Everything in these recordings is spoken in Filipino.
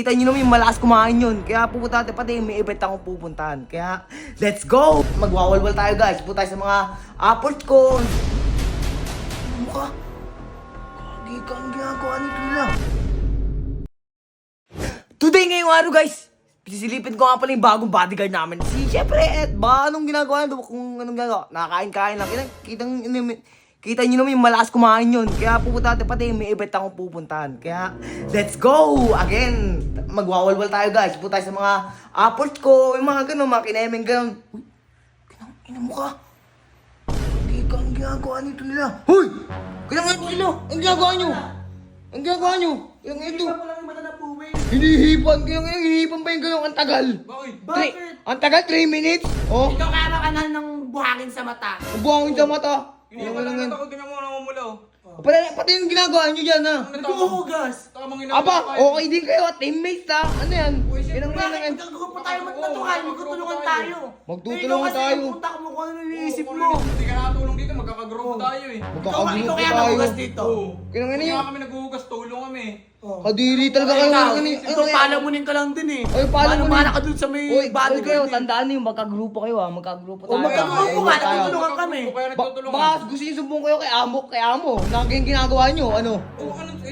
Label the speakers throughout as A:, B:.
A: Kita nyo naman yung malakas kumain yun. Kaya pupunta natin pati may event akong pupuntahan. Kaya, let's go! Magwawalwal tayo guys. Pupunta tayo sa mga apples ko. Ano ka? Kagi ka ang ginagawa nito nila. Today ngayong araw guys, sisilipin ko nga pala yung bagong bodyguard namin. Siyempre, Ed, ba anong ginagawa nito? Kung anong ginagawa? Nakakain-kain lang. Kita nyo naman yung malakas kumain yun. Kaya pupunta natin pati may event akong pupuntahan. Kaya, let's go! Again, magwawalwal tayo guys. Pupunta tayo sa mga apples ko, yung mga ganun, mga kinemeng ganun. Uy, ina mo ka. Hindi ka ang ginagawa nito nila. Hoy! Kailangan nyo sila. Ang ginagawa nyo. Ang ginagawa nyo. Yung ito.
B: Hinihipan mo lang yung mata na puwing.
A: Hinihipan. Hinihipan ba yung ganun? Ang tagal.
B: Bakit?
A: Ang tagal, 3 minutes. Oh,
B: Ikaw kaya makanan ng buhangin sa mata.
A: buhangin sa mata.
C: Hindi pa lang ako, tingnan mo namumula oh.
A: Pati yung ginagawa nyo dyan ha.
B: Naghuhugas.
C: Tamang
A: Aba, okay din kayo. Teammates ha. Ano yan? Ilang
B: Bakit?
A: yan.
B: Magkagrupo tayo magtatukan. Magtutulungan tayo.
A: Magtutulungan tayo.
B: Ikaw kasi punta ko mo kung ano iniisip mo.
C: Hindi ka nakatulong dito, magkakagrupo tayo eh.
B: Ikaw
A: Magkakagrupo
B: kaya
A: tayo.
B: nagugas dito.
A: Kailangan
C: Hindi
A: yun.
C: nga kami naghuhugas, tulong kami.
A: Kadiri talaga kayo.
B: Ikaw,
A: Kailangan yun.
B: ikaw palamunin ka lang din eh.
A: Ay, palamunin.
B: Mana ka dun sa may
A: Uy,
B: bodyguard
A: kayo,
B: eh.
A: tandaan niyo, magkagrupo kayo ha. Magkagrupo tayo.
B: magkagrupo nga,
A: Tayo.
B: nagtutulungan kami.
C: Kaya
A: Baka
C: nagtutulungan.
A: gusto niyo sumbong kayo kay Amo. Naging ginagawa niyo, ano?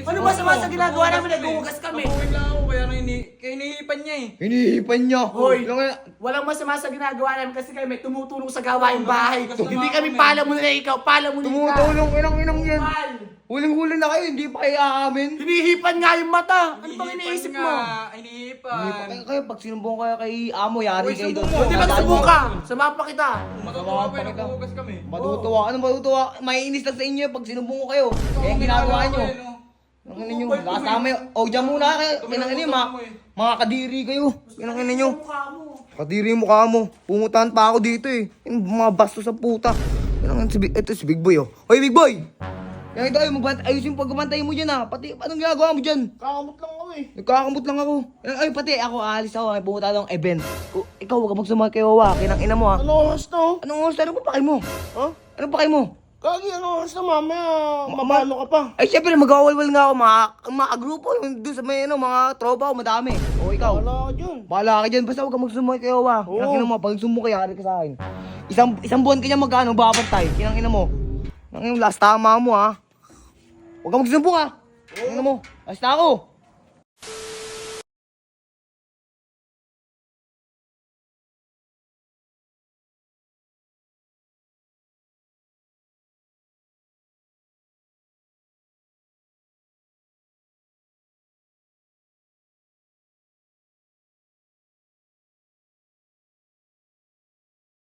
B: Ano ba sa ginagawa namin? Naghuhugas kami.
C: Nabuhin lang ako, kaya hinihipan niya eh.
A: Hinihipan niyo.
B: Hoy.
A: Kailangan-
B: Walang masama sa ginagawa namin kasi kami tumutulong sa gawaing bahay.
C: Kasi
B: Hindi
C: mga
B: kami
C: kami.
B: palamunin na ikaw, palamunin ka.
A: Tumutulong, inang yan.
B: Mahal.
A: Huling-huli na kayo, hindi pa kayo aamin.
B: Hinihipan nga yung mata. Ano bang iniisip mo?
C: Hinihipan.
A: Kayo, pag sinumbong kayo kay Amo, yari
C: Uy,
A: kayo
C: sumbong
A: doon.
C: mo.
B: Hindi magsubukan ka. Samahan pa kita.
C: Matutuwa pa yung naghuhugas kami.
A: Matutuwa. Anong matutuwa? Maiinis lang sa inyo pag sinumbong ko kayo. Kaya ang ginagawa nyo. Ang ina nyo, kasama yun. O, dyan muna kayo. Kinang ina mga kadiri kayo. Kinang ina nyo.
B: Mukha mo.
A: Kadiri yung mukha mo. Pumuntahan pa ako dito eh. Yung mga basto sa puta. Ito si Big Boy oh. Hoy Big Boy! Yan ito ay ayusin yung pagkamantay mo dyan ah. Pati anong ginagawa mo dyan?
C: Kakamot lang ako eh.
A: Nagkakamot lang ako. Ay pati ako aalis ako. May pumunta ng event. Ikaw huwag ka magsumakay kay Wawa. Kinang ina mo ah.
C: Ano oras to?
A: Anong oras? Ano pa pakay mo?
C: Ha?
A: Ano pa pakay mo?
C: Kagi, ano oras na mamaya? Mabalo ka pa.
A: Ay, syempre, magwawalwal nga ako, mga grupo, yung doon sa may, mga tropa ko, madami. O, ikaw.
C: Wala ka dyan.
A: Bahala ka dyan, basta huwag ka magsumbong kayo, ha. Kinang ina mo, pag sumbong kayo, hari ka sa akin. Isang buwan ka niya magkano, babantay. Kinang ina mo. Kinang ina mo, last tama mo, ha. Huwag ka magsumbong, ha. Kinang ina mo, last na ako.